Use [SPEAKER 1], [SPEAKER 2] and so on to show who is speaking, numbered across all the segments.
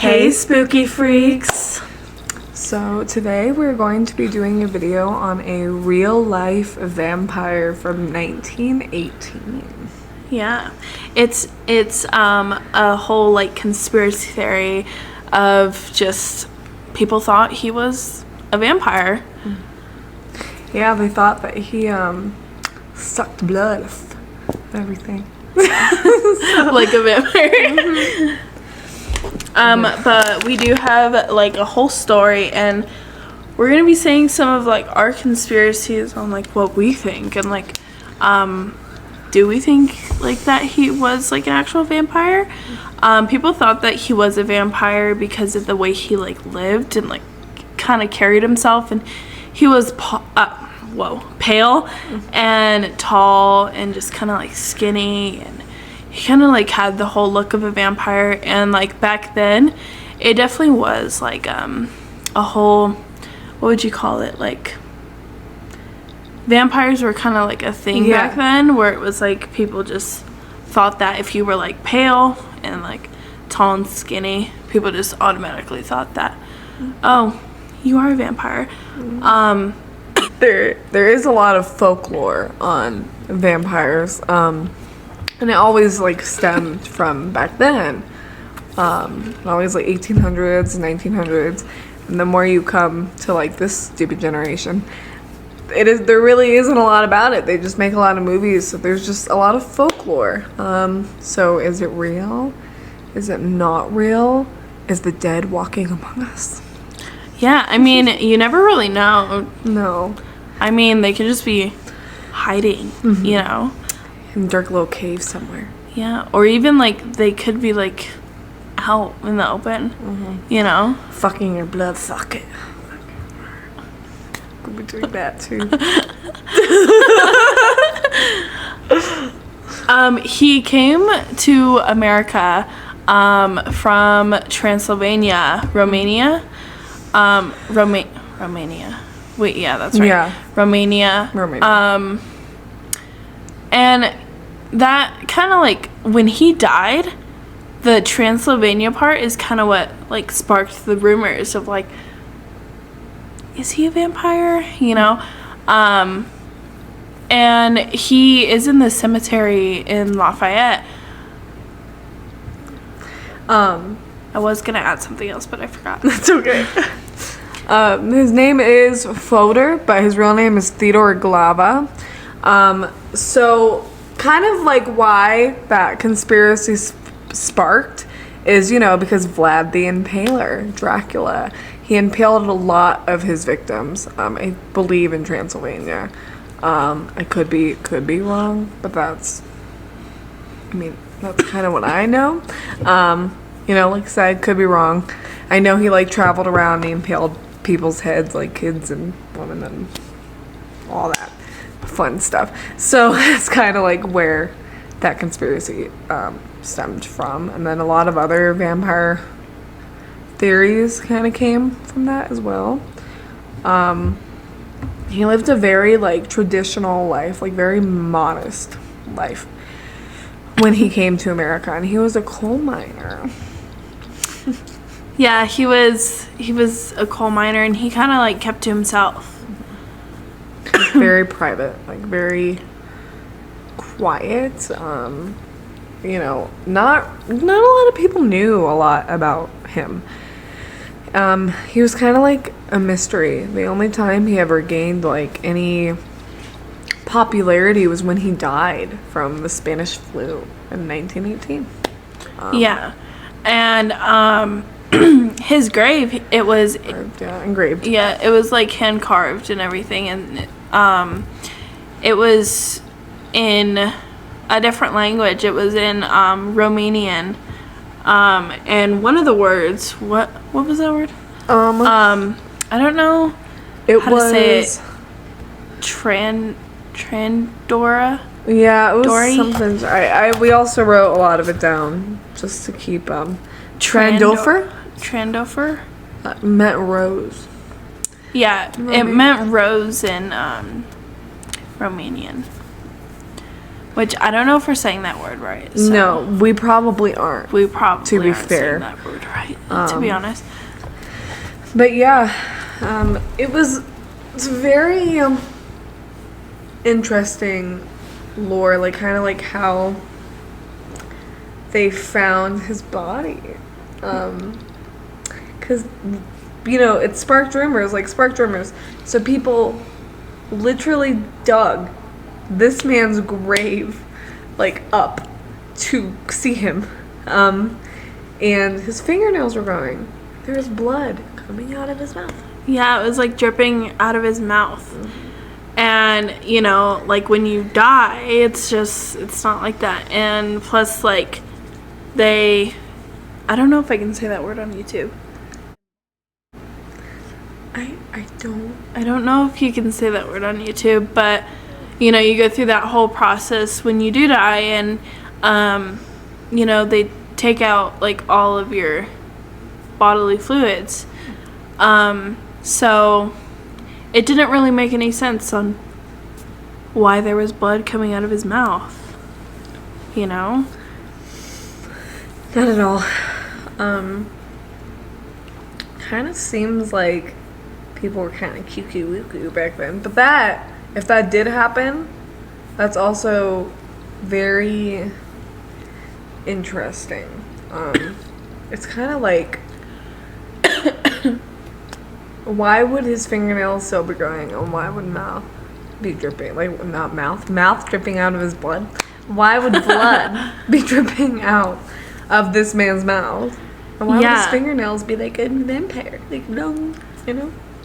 [SPEAKER 1] Hey spooky freaks!
[SPEAKER 2] So today we're going to be doing a video on a real life vampire from 1918.
[SPEAKER 1] Yeah, it's a whole like conspiracy theory of just people thought he was a vampire.
[SPEAKER 2] Yeah, they thought that he sucked blood of everything.
[SPEAKER 1] Like a vampire. But we do have like a whole story, and we're gonna be saying some of like our conspiracies on like what we think, and like do we think like that he was like an actual vampire? People thought that he was a vampire because of the way he like lived and like kind of carried himself, and he was pale and tall and just kind of like skinny, and he kind of like had the whole look of a vampire. And like back then it definitely was like a whole, what would you call it, like vampires were kind of like a thing back then, where it was like people just thought that if you were like pale and like tall and skinny, people just automatically thought that, oh, you are a vampire.
[SPEAKER 2] There is a lot of folklore on vampires, and it always like stemmed from back then, always like 1800s, 1900s, and the more you come to like this stupid generation, there really isn't a lot about it. They just make a lot of movies, so there's just a lot of folklore. So is it real? Is it not real? Is the dead walking among us?
[SPEAKER 1] Yeah, I mean, you never really know.
[SPEAKER 2] No.
[SPEAKER 1] I mean, they could just be hiding, you know?
[SPEAKER 2] In a dark little cave somewhere.
[SPEAKER 1] Yeah, or even like they could be like out in the open, you know?
[SPEAKER 2] Fucking your blood socket. Could be doing that too.
[SPEAKER 1] He came to America from Transylvania, Romania. Romania. Wait, yeah, that's right.
[SPEAKER 2] Yeah.
[SPEAKER 1] Romania. And that kind of like, when he died, the Transylvania part is kind of what like sparked the rumors of like, is he a vampire, you know? And he is in the cemetery in Lafayette. I was gonna add something else, but I forgot.
[SPEAKER 2] That's okay. His name is Fodor, but his real name is Theodore Glava. So kind of like why that conspiracy sparked is, you know, because Vlad the Impaler, Dracula, he impaled a lot of his victims, I believe in Transylvania. I could be wrong, but that's kind of what I know. You know, like I said, could be wrong. I know he like traveled around and he impaled people's heads, like kids and women and all that fun stuff. So that's kind of like where that conspiracy stemmed from. And then a lot of other vampire theories kind of came from that as well. He lived a very like traditional life, like very modest life when he came to America, and he was a coal miner.
[SPEAKER 1] Yeah, he was a coal miner, and he kind of like kept to himself.
[SPEAKER 2] Very private, like very quiet. You know, not a lot of people knew a lot about him. He was kind of like a mystery. The only time he ever gained like any popularity was when he died from the Spanish flu in 1918.
[SPEAKER 1] Yeah, and his grave, it was
[SPEAKER 2] engraved.
[SPEAKER 1] Yeah, it was like hand carved and everything, and it was in a different language. It was in Romanian, and one of the words, what was that word? I don't know how to say it. Trandora.
[SPEAKER 2] Yeah, it was
[SPEAKER 1] Dory?
[SPEAKER 2] something. We also wrote a lot of it down just to keep Trandofer.
[SPEAKER 1] Trandofer?
[SPEAKER 2] Meant rose.
[SPEAKER 1] Yeah, it meant rose in Romanian. Which I don't know if we're saying that word right. So
[SPEAKER 2] No, we probably aren't.
[SPEAKER 1] we probably
[SPEAKER 2] to be
[SPEAKER 1] aren't
[SPEAKER 2] fair.
[SPEAKER 1] saying that word right, to be honest.
[SPEAKER 2] But yeah, it's very interesting lore, like kind of like how they found his body, because it sparked rumors. So people literally dug this man's grave like up to see him, and his fingernails were growing. There was blood coming out of his mouth.
[SPEAKER 1] Yeah, it was like dripping out of his mouth. And, like when you die, it's not like that. And plus, like, I don't know if I can say that word on YouTube.
[SPEAKER 2] I
[SPEAKER 1] don't know if you can say that word on YouTube, but, you go through that whole process when you do die, and, they take out, like, all of your bodily fluids. So it didn't really make any sense on why there was blood coming out of his mouth.
[SPEAKER 2] Not at all. Kind of seems like people were kind of cuckoo back then. But if that did happen, that's also very interesting. It's kind of like, why would his fingernails still be growing, and why would mouth be dripping? Like, not mouth dripping out of his blood? Why would blood be dripping out of this man's mouth? And why would his fingernails be like a vampire? Like, no,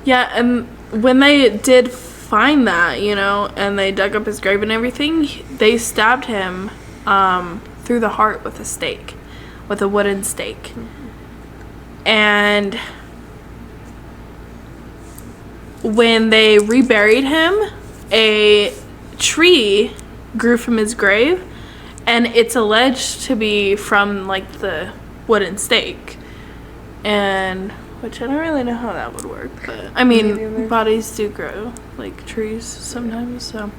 [SPEAKER 1] Yeah, and when they did find that, and they dug up his grave and everything, they stabbed him through the heart with a wooden stake. And when they reburied him, a tree grew from his grave, and it's alleged to be from like the wooden stake, and which I don't really know how that would work, but I mean, bodies do grow like trees sometimes, so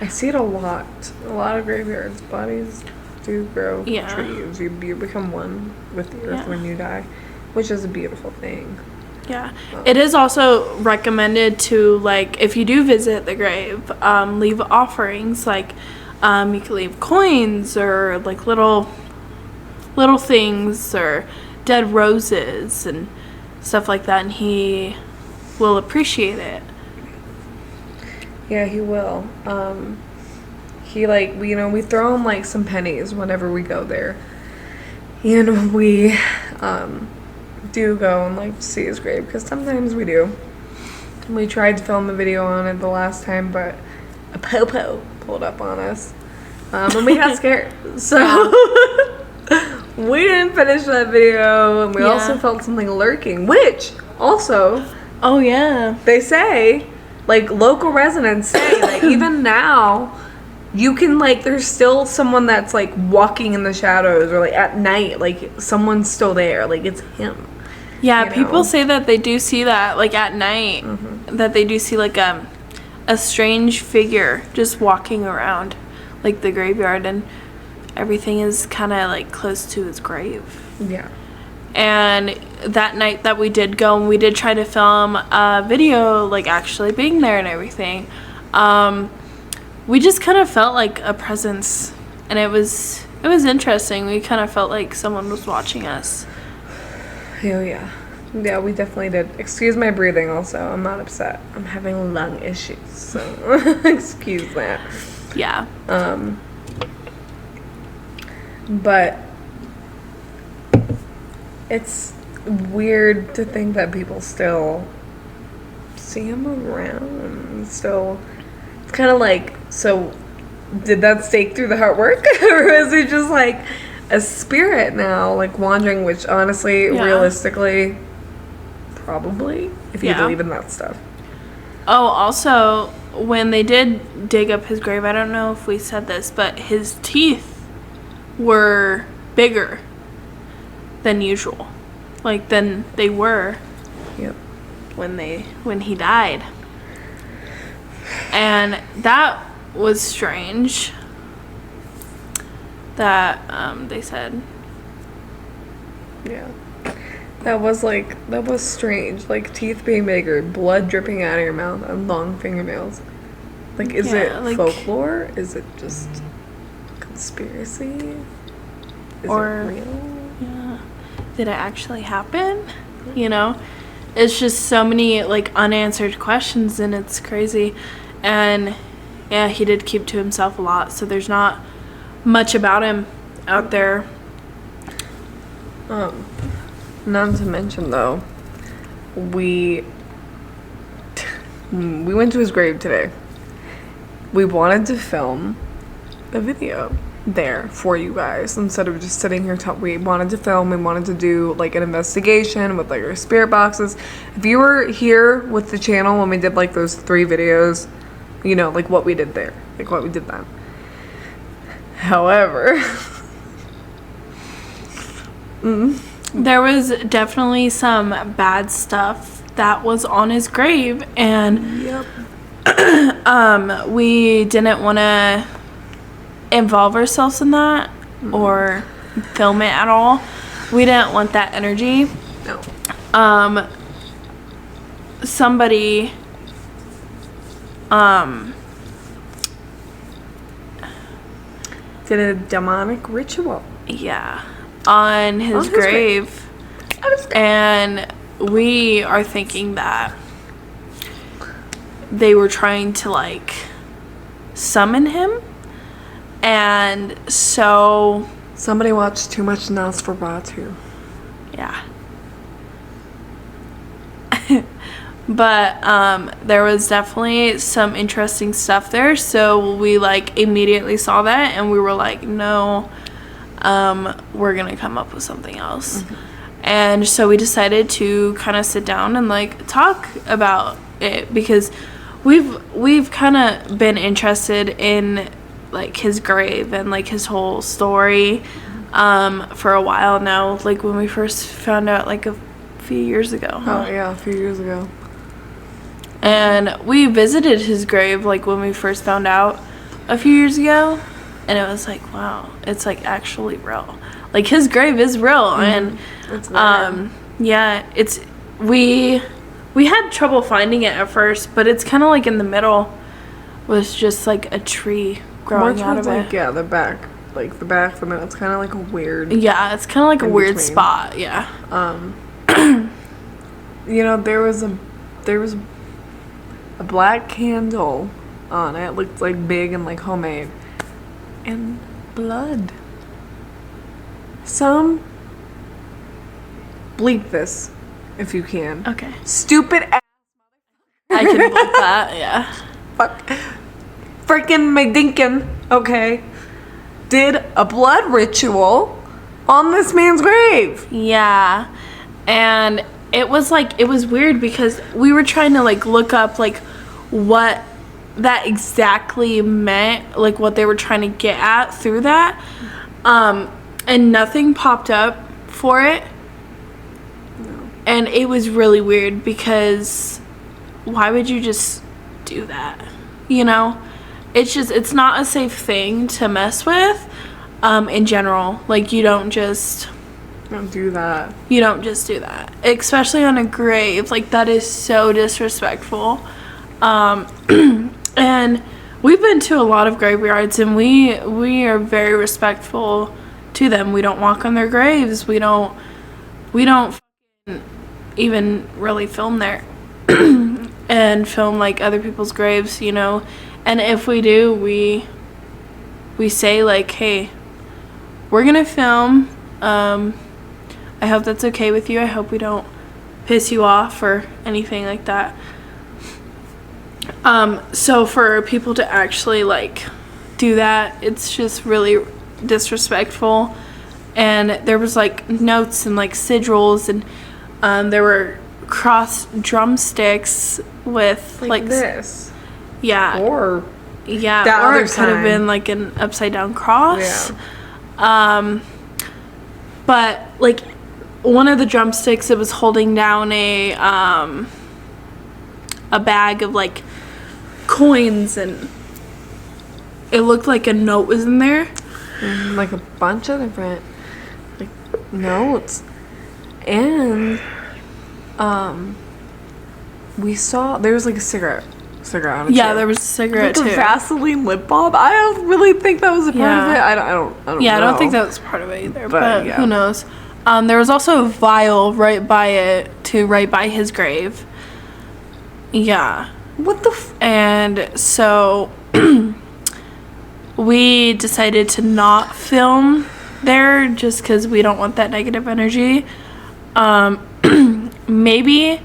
[SPEAKER 2] I see it a lot of graveyards. Bodies do grow trees. You become one with the earth when you die, which is a beautiful thing.
[SPEAKER 1] Yeah. It is also recommended to, like, if you do visit the grave, leave offerings. Like, you can leave coins or, like, little things or dead roses and stuff like that, and he will appreciate it.
[SPEAKER 2] Yeah, he will. We throw him, like, some pennies whenever we go there. And we, do go and like see his grave, because sometimes we do. We tried to film a video on it the last time, but a popo pulled up on us, and we got scared, so we didn't finish that video. And we also felt something lurking, which also, they say, like, local residents say, like, even now you can, like, there's still someone that's like walking in the shadows, or like at night, like someone's still there, like it's him.
[SPEAKER 1] Yeah, people say that they do see that, like, at night, that they do see, like, a strange figure just walking around, like, the graveyard, and everything is kind of, like, close to his grave.
[SPEAKER 2] Yeah.
[SPEAKER 1] And that night that we did go, and we did try to film a video, like, actually being there and everything, we just kind of felt like a presence, and it was interesting. We kind of felt like someone was watching us.
[SPEAKER 2] Oh, yeah. Yeah, we definitely did. Excuse my breathing also. I'm not upset. I'm having lung issues, so excuse that.
[SPEAKER 1] Yeah.
[SPEAKER 2] But it's weird to think that people still see him around. Still, it's kind of like, so did that stake through the heart work? Or is it just like a spirit now, like, wandering, which honestly, realistically, probably, if you believe in that stuff.
[SPEAKER 1] Oh, also, when they did dig up his grave, I don't know if we said this, but his teeth were bigger than usual, like, than they were when he died. And that was strange. that they said.
[SPEAKER 2] Yeah. That was strange. Like, teeth being bigger, blood dripping out of your mouth, and long fingernails. Like, is it folklore? Is it just conspiracy? Is it real?
[SPEAKER 1] Yeah. Did it actually happen? You know? It's just so many, like, unanswered questions, and it's crazy. And, yeah, he did keep to himself a lot, so there's not much about him out there.
[SPEAKER 2] Not to mention, though, we went to his grave today. We wanted to film a video there for you guys instead of just sitting here. We wanted to film. We wanted to do like an investigation with like our spirit boxes. If you were here with the channel when we did like those 3 videos, you know, like what we did there, like what we did then. However,
[SPEAKER 1] there was definitely some bad stuff that was on his grave, and
[SPEAKER 2] yep.
[SPEAKER 1] We didn't want to involve ourselves in that or film it at all. We didn't want that energy.
[SPEAKER 2] No.
[SPEAKER 1] Somebody
[SPEAKER 2] did a demonic ritual.
[SPEAKER 1] Yeah. On his grave. And we are thinking that they were trying to like summon him, and so
[SPEAKER 2] somebody watched too much Nosferatu.
[SPEAKER 1] Yeah. But there was definitely some interesting stuff there, so we like immediately saw that and we were like, no, we're gonna come up with something else. And so we decided to kind of sit down and like talk about it, because we've kind of been interested in like his grave and like his whole story for a while now, like when we first found out like a few years ago.
[SPEAKER 2] Oh yeah, a few years ago.
[SPEAKER 1] And we visited his grave like when we first found out a few years ago, and it was like, wow, it's like actually real. Like his grave is real. And
[SPEAKER 2] it's there.
[SPEAKER 1] yeah, it's we had trouble finding it at first, but it's kind of like in the middle was just like a tree growing out of it.
[SPEAKER 2] Like, yeah, the back, the middle. It's kind of like a weird.
[SPEAKER 1] Yeah, it's kind of like a weird
[SPEAKER 2] between.
[SPEAKER 1] spot. Yeah.
[SPEAKER 2] You know, there was a black candle on it. It looked like big and like homemade, and blood. Some bleep this if you can.
[SPEAKER 1] Okay.
[SPEAKER 2] Stupid ass.
[SPEAKER 1] I can believe that. Yeah.
[SPEAKER 2] Fuck. Freaking Medinkin, okay, did a blood ritual on this man's grave.
[SPEAKER 1] Yeah. And it was weird because we were trying to like look up like what that exactly meant, like what they were trying to get at through that. And nothing popped up for it.
[SPEAKER 2] No.
[SPEAKER 1] And it was really weird because why would you just do that? You know? It's not a safe thing to mess with in general. Like you don't just
[SPEAKER 2] do that.
[SPEAKER 1] You don't just do that. Especially on a grave. Like that is so disrespectful. And we've been to a lot of graveyards and we are very respectful to them. We don't walk on their graves. We don't even really film there and film like other people's graves, you know. And if we do, we say like, hey, we're gonna film. I hope that's okay with you. I hope we don't piss you off or anything like that. So for people to actually like do that, it's just really disrespectful. And there was like notes and like sigils, and there were crossed drumsticks with like
[SPEAKER 2] this.
[SPEAKER 1] Yeah.
[SPEAKER 2] Or
[SPEAKER 1] yeah,
[SPEAKER 2] that
[SPEAKER 1] or
[SPEAKER 2] other
[SPEAKER 1] it could have
[SPEAKER 2] sign.
[SPEAKER 1] been like an upside down cross.
[SPEAKER 2] Yeah.
[SPEAKER 1] But like one of the drumsticks, it was holding down a bag of like coins, and it looked like a note was in there.
[SPEAKER 2] like a bunch of different like notes. And we saw there was like a cigarette on it.
[SPEAKER 1] Yeah,
[SPEAKER 2] too.
[SPEAKER 1] there was a cigarette
[SPEAKER 2] With the
[SPEAKER 1] too.
[SPEAKER 2] Vaseline lip balm. I don't really think that was a part of it.
[SPEAKER 1] Yeah.
[SPEAKER 2] I don't know.
[SPEAKER 1] Yeah, I don't think that was part of it either, but
[SPEAKER 2] yeah.
[SPEAKER 1] who knows. There was also a vial right by his grave. Yeah.
[SPEAKER 2] What the
[SPEAKER 1] And so we decided to not film there just because we don't want that negative energy. Maybe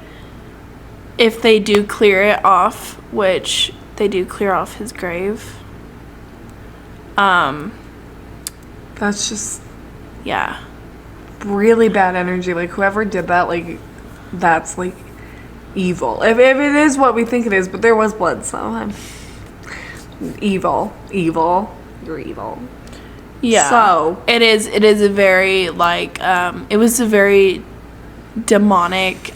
[SPEAKER 1] if they do clear it off, which they do clear off his grave.
[SPEAKER 2] That's just
[SPEAKER 1] Yeah.
[SPEAKER 2] really bad energy. Like whoever did that, like that's like evil. If it is what we think it is, but there was blood, so evil. You're evil.
[SPEAKER 1] Yeah.
[SPEAKER 2] So
[SPEAKER 1] it is a very like it was a very demonic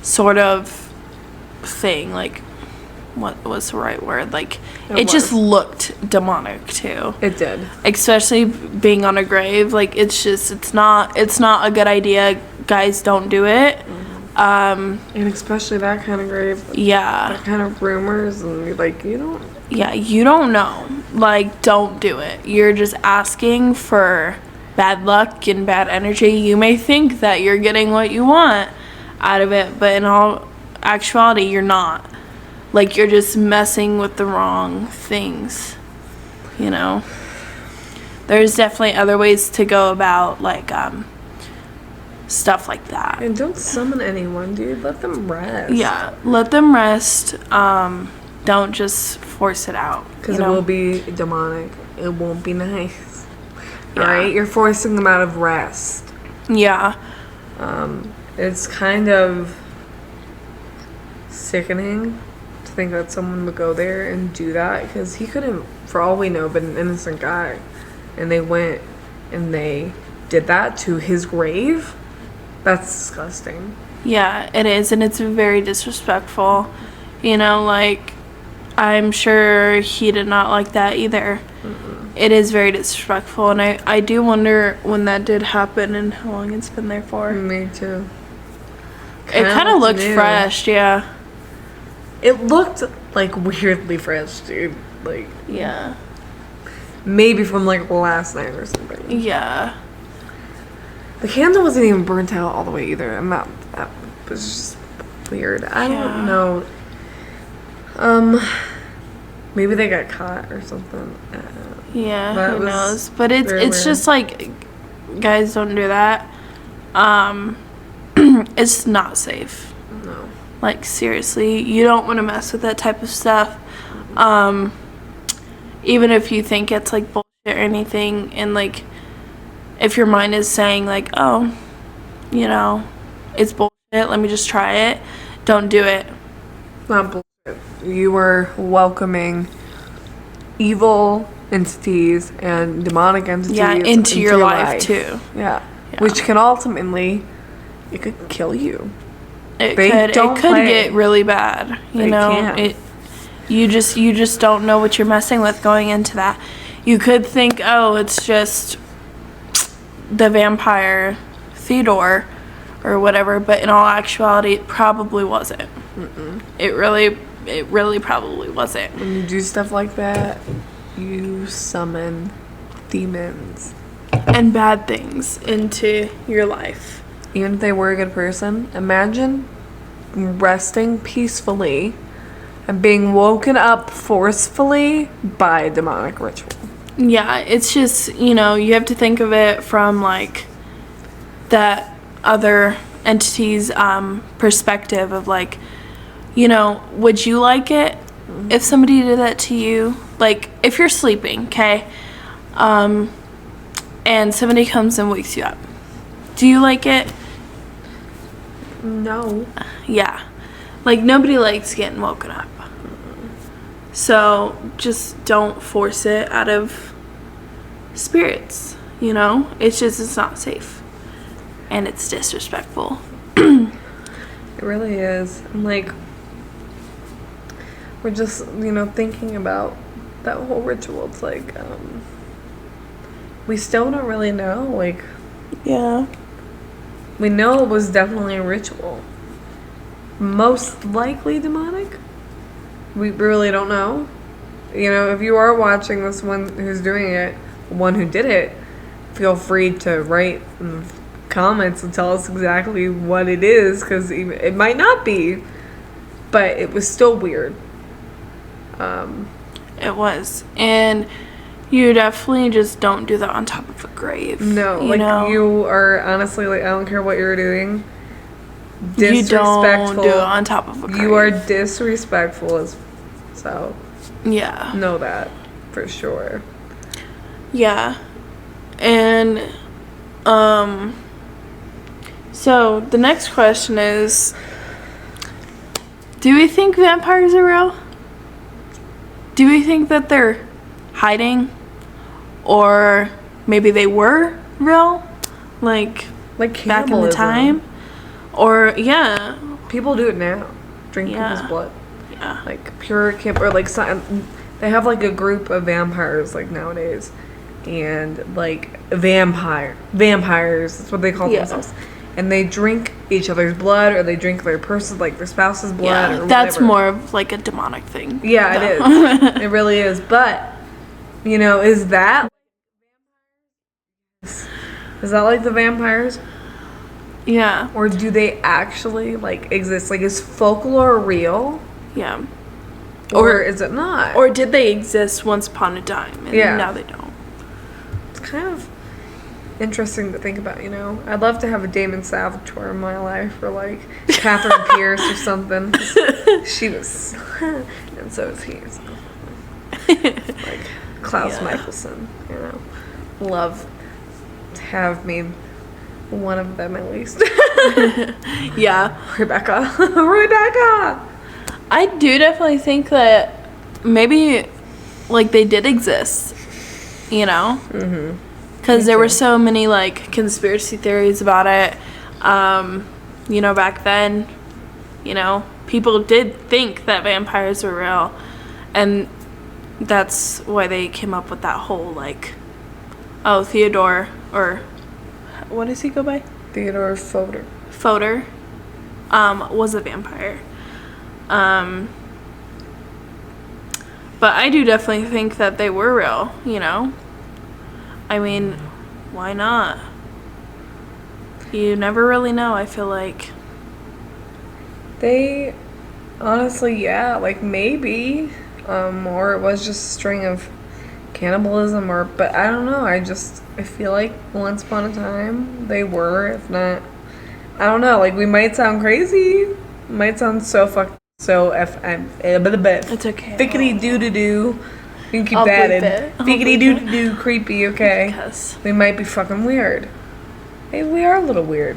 [SPEAKER 1] sort of thing. Like, what was the right word? Like it just looked demonic too.
[SPEAKER 2] It did.
[SPEAKER 1] Especially being on a grave. Like it's not a good idea. Guys, don't do it.
[SPEAKER 2] And especially that kind of grave.
[SPEAKER 1] Yeah.
[SPEAKER 2] That kind of rumors and like you don't.
[SPEAKER 1] Yeah, you don't know. Like, don't do it. You're just asking for bad luck and bad energy. You may think that you're getting what you want out of it, but in all actuality, you're not. Like, you're just messing with the wrong things, you know? There's definitely other ways to go about, like, stuff like that.
[SPEAKER 2] And don't summon anyone, dude. Let them rest.
[SPEAKER 1] Yeah, let them rest. Don't just force it out.
[SPEAKER 2] Because it will be demonic. It won't be nice.
[SPEAKER 1] Yeah.
[SPEAKER 2] Alright? You're forcing them out of rest.
[SPEAKER 1] Yeah.
[SPEAKER 2] It's kind of sickening to think that someone would go there and do that. Because he could have, for all we know, been an innocent guy. And they went and they did that to his grave. That's disgusting.
[SPEAKER 1] Yeah, it is, and it's very disrespectful. You know, like, I'm sure he did not like that either. It is very disrespectful, and I do wonder when that did happen and how long it's been there for.
[SPEAKER 2] Me too.
[SPEAKER 1] It kind of looked fresh, yeah.
[SPEAKER 2] It looked like weirdly fresh, dude. Like,
[SPEAKER 1] Yeah.
[SPEAKER 2] maybe from like last night or something.
[SPEAKER 1] Yeah.
[SPEAKER 2] The candle wasn't even burnt out all the way either, and that was just weird. I don't know. Maybe they got caught or something.
[SPEAKER 1] Yeah,
[SPEAKER 2] That
[SPEAKER 1] who
[SPEAKER 2] was
[SPEAKER 1] knows? But it's
[SPEAKER 2] very
[SPEAKER 1] just like, guys, don't do that. It's not safe.
[SPEAKER 2] No.
[SPEAKER 1] Like, seriously, you don't want to mess with that type of stuff. Even if you think it's like bullshit or anything, and like if your mind is saying like, oh, you know, it's bullshit, let me just try it, don't do it.
[SPEAKER 2] Not bullshit. You were welcoming evil entities and demonic entities
[SPEAKER 1] into your life too.
[SPEAKER 2] Yeah. Which can ultimately, it could kill you.
[SPEAKER 1] It
[SPEAKER 2] They
[SPEAKER 1] could
[SPEAKER 2] don't play.
[SPEAKER 1] get really bad. You
[SPEAKER 2] They
[SPEAKER 1] know,
[SPEAKER 2] can.
[SPEAKER 1] you just don't know what you're messing with going into that. You could think, oh, it's just the vampire Theodore or whatever, but in all actuality, it probably wasn't. It really probably wasn't.
[SPEAKER 2] When you do stuff like that, you summon demons.
[SPEAKER 1] And bad things into your life.
[SPEAKER 2] Even if they were a good person, imagine resting peacefully and being woken up forcefully by a demonic ritual.
[SPEAKER 1] Yeah, it's just, you know, you have to think of it from like that other entity's perspective of like, you know, would you like it if somebody did that to you? Like, if you're sleeping, okay, and somebody comes and wakes you up, do you like it?
[SPEAKER 2] No.
[SPEAKER 1] Yeah. Like, nobody likes getting woken up. So, just don't force it out of spirits, you know? It's not safe. And it's disrespectful.
[SPEAKER 2] It really is. And like, we're just, you know, thinking about that whole ritual. It's like, we still don't really know. Like,
[SPEAKER 1] Yeah.
[SPEAKER 2] we know it was definitely a ritual. Most likely demonic. We really don't know. You know, if you are watching this one who's doing it, the one who did it, feel free to write in the comments and tell us exactly what it is, because it might not be, but it was still weird.
[SPEAKER 1] It was. And you definitely just don't do that on top of a grave.
[SPEAKER 2] No, you are honestly, like, I don't care what you're doing.
[SPEAKER 1] You don't do it on top of a grave.
[SPEAKER 2] You are disrespectful so
[SPEAKER 1] yeah.
[SPEAKER 2] know that for sure.
[SPEAKER 1] Yeah. And so the next question is, do we think vampires are real? Do we think that they're hiding? Or maybe they were real? Like back in the time? Or, yeah.
[SPEAKER 2] People do it now. Drink people's blood.
[SPEAKER 1] Yeah.
[SPEAKER 2] Like, pure camp, or like, they have like a group of vampires, like, nowadays. And, like, vampires, that's what they call themselves. And they drink each other's blood, or they drink their spouse's blood, or whatever.
[SPEAKER 1] That's more of like a demonic thing.
[SPEAKER 2] Yeah, it is. It really is. But, you know, is that like the vampires?
[SPEAKER 1] Yeah.
[SPEAKER 2] Or do they actually, like, exist? Like, is folklore real?
[SPEAKER 1] Yeah.
[SPEAKER 2] Or is it not?
[SPEAKER 1] Or did they exist once upon a time and now they don't?
[SPEAKER 2] It's kind of interesting to think about, you know? I'd love to have a Damon Salvatore in my life, or, like, Catherine Pierce or something. She was... and so is he. So. Like, Klaus Michelson, you know? Love to have me... one of them at least.
[SPEAKER 1] Yeah.
[SPEAKER 2] Rebecca.
[SPEAKER 1] I do definitely think that maybe, like, they did exist, you know? Mm-hmm. Because there were so many, like, conspiracy theories about it. You know, back then, you know, people did think that vampires were real. And that's why they came up with that whole, like, Theodore, or... what does he go by?
[SPEAKER 2] Theodore Fodor.
[SPEAKER 1] Fodor was a vampire. But I do definitely think that they were real, you know? I mean, why not? You never really know, I feel like.
[SPEAKER 2] They, honestly, yeah, like, maybe. Or it was just a string of cannibalism, but I don't know, I feel like once upon a time they were, if not, I don't know, like, we might sound crazy, might sound so
[SPEAKER 1] It's okay.
[SPEAKER 2] Fickety doo doo doo. You can keep
[SPEAKER 1] I'll
[SPEAKER 2] that
[SPEAKER 1] bleep
[SPEAKER 2] in.
[SPEAKER 1] it.
[SPEAKER 2] Fickety doo doo doo, creepy, okay?
[SPEAKER 1] Because
[SPEAKER 2] We might be fucking weird. Maybe we are a little weird.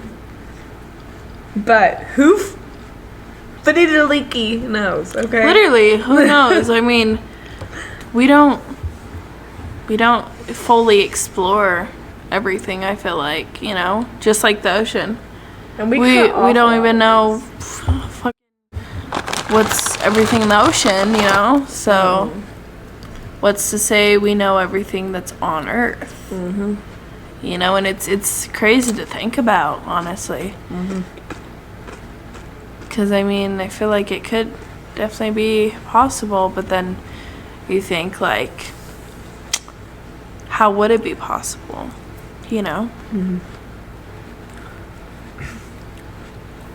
[SPEAKER 2] But who leaky knows, okay?
[SPEAKER 1] literally, who knows? I mean, we don't fully explore everything, I feel like, you know? Just like the ocean.
[SPEAKER 2] And we
[SPEAKER 1] don't even know what's everything in the ocean, you know? So, what's to say we know everything that's on Earth? Mm-hmm. You know, and it's crazy to think about, honestly. Mm-hmm. Because, I mean, I feel like it could definitely be possible, but then you think, like, how would it be possible? You know?
[SPEAKER 2] Mm-hmm.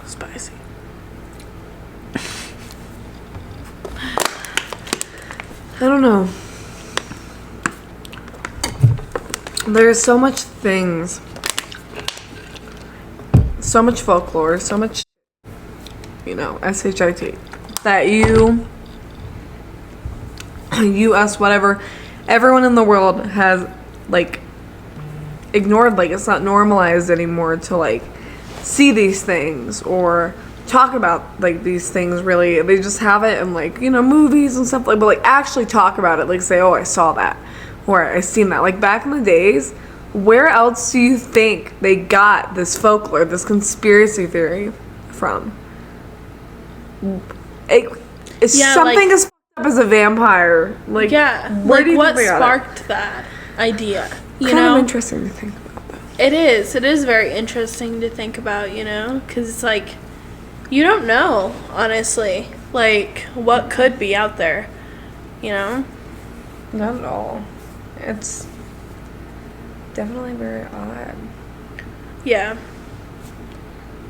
[SPEAKER 2] Spicy. I don't know. There's so much things. So much folklore, so much, you know, SHIT. That you, us, whatever, everyone in the world has, like, ignored. Like, it's not normalized anymore to, like, see these things or talk about, like, these things. Really, they just have it in, like, you know, movies and stuff, like, but, like, actually talk about it, like, say, oh, I saw that, or I seen that. Like, back in the days, where else do you think they got this folklore, this conspiracy theory from? It's something, like, as fucked up as a vampire. Like,
[SPEAKER 1] yeah,
[SPEAKER 2] where
[SPEAKER 1] like,
[SPEAKER 2] do you
[SPEAKER 1] what
[SPEAKER 2] think they got
[SPEAKER 1] sparked that idea? You
[SPEAKER 2] kind
[SPEAKER 1] know?
[SPEAKER 2] of interesting to think about, though.
[SPEAKER 1] It is very interesting to think about, you know, because it's like, you don't know, honestly, like, what could be out there, you know?
[SPEAKER 2] Not at all. It's definitely very odd.
[SPEAKER 1] Yeah.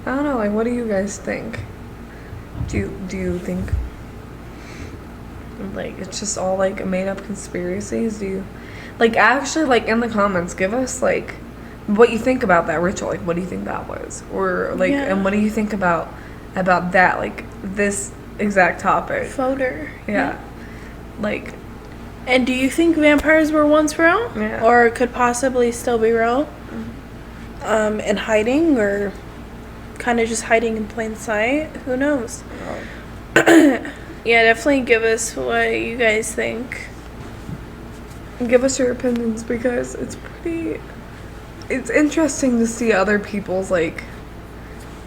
[SPEAKER 2] I don't know, like, what do you guys think? Do you think, like, it's just all, like, made-up conspiracies? Do you, like, actually, like, in the comments, give us, like, what you think about that ritual. Like, what do you think that was? Or, like,
[SPEAKER 1] Yeah.
[SPEAKER 2] and what do you think about that, like, this exact topic?
[SPEAKER 1] Fodder.
[SPEAKER 2] Yeah. Like,
[SPEAKER 1] And do you think vampires were once real?
[SPEAKER 2] Yeah.
[SPEAKER 1] Or could possibly still be real? And hiding, or kind of just hiding in plain sight? Who knows? Yeah, definitely give us what you guys think.
[SPEAKER 2] give us your opinions, because it's interesting to see other people's, like,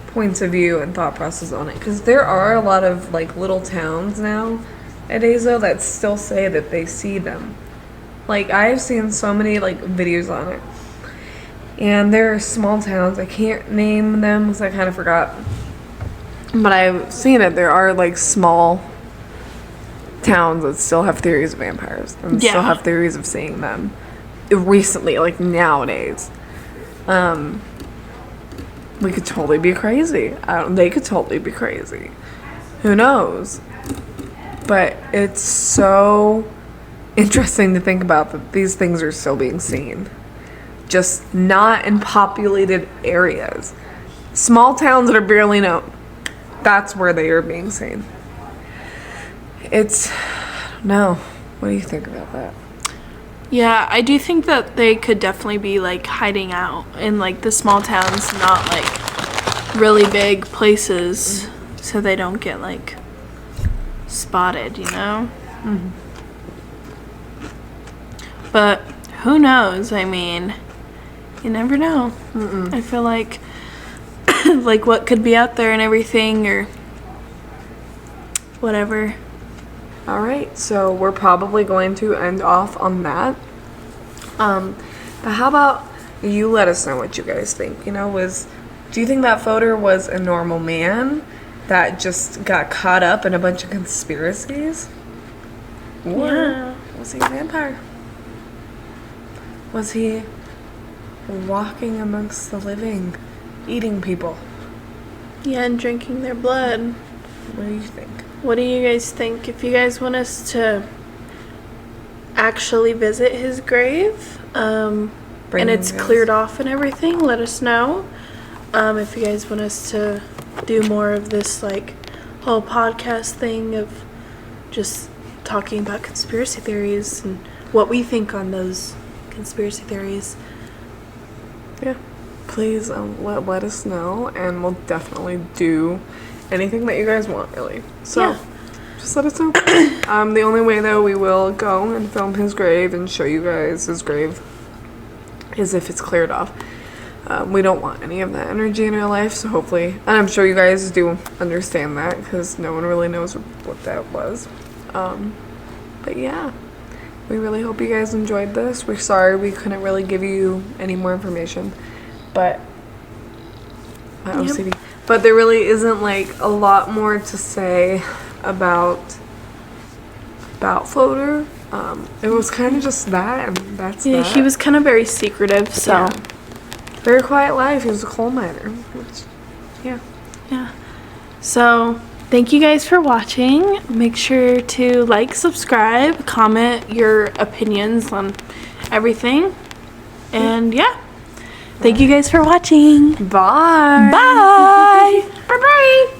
[SPEAKER 2] points of view and thought process on it, because there are a lot of, like, little towns nowadays though that still say that they see them. Like, I've seen so many, like, videos on it, and there are small towns, I can't name them because I kind of forgot, but I've seen it. There are, like, small towns that still have theories of vampires and still
[SPEAKER 1] Yeah.
[SPEAKER 2] have theories of seeing them recently, like, nowadays. We could totally be crazy. They could totally be crazy. Who knows? But it's so interesting to think about that these things are still being seen. Just not in populated areas. Small towns that are barely known. That's where they are being seen. It's, I don't know. What do you think about that?
[SPEAKER 1] Yeah, I do think that they could definitely be, like, hiding out in, like, the small towns, not, like, really big places, so they don't get, like, spotted, you know?
[SPEAKER 2] Mm-hmm.
[SPEAKER 1] But who knows? I mean, you never know. I feel like, like, what could be out there and everything, or whatever.
[SPEAKER 2] All right, so we're probably going to end off on that. But how about you let us know what you guys think? You know, do you think that photo was a normal man that just got caught up in a bunch of conspiracies? Or
[SPEAKER 1] Yeah.
[SPEAKER 2] was he a vampire? Was he walking amongst the living, eating people?
[SPEAKER 1] Yeah, and drinking their blood.
[SPEAKER 2] What do you think?
[SPEAKER 1] What do you guys think? If you guys want us to actually visit his grave, and it's cleared off and everything, let us know. If you guys want us to do more of this, like, whole podcast thing of just talking about conspiracy theories and what we think on those conspiracy theories.
[SPEAKER 2] Yeah, please let us know, and we'll definitely do anything that you guys want, really. So,
[SPEAKER 1] Yeah.
[SPEAKER 2] just let us know. The only way, though, we will go and film his grave and show you guys his grave is if it's cleared off. We don't want any of that energy in our life, so hopefully, and I'm sure you guys do understand that, because no one really knows what that was. But yeah, we really hope you guys enjoyed this. We're sorry we couldn't really give you any more information, but my OCD. But there really isn't, like, a lot more to say about Floater. It was kind of just that, and that's
[SPEAKER 1] Yeah,
[SPEAKER 2] that.
[SPEAKER 1] he was kind of very secretive, so.
[SPEAKER 2] Yeah. Very quiet life. He was a coal miner. Which, yeah.
[SPEAKER 1] Yeah. So, thank you guys for watching. Make sure to like, subscribe, comment your opinions on everything. And yeah. Thank you guys for watching.
[SPEAKER 2] Bye.
[SPEAKER 1] Bye. Bye-bye.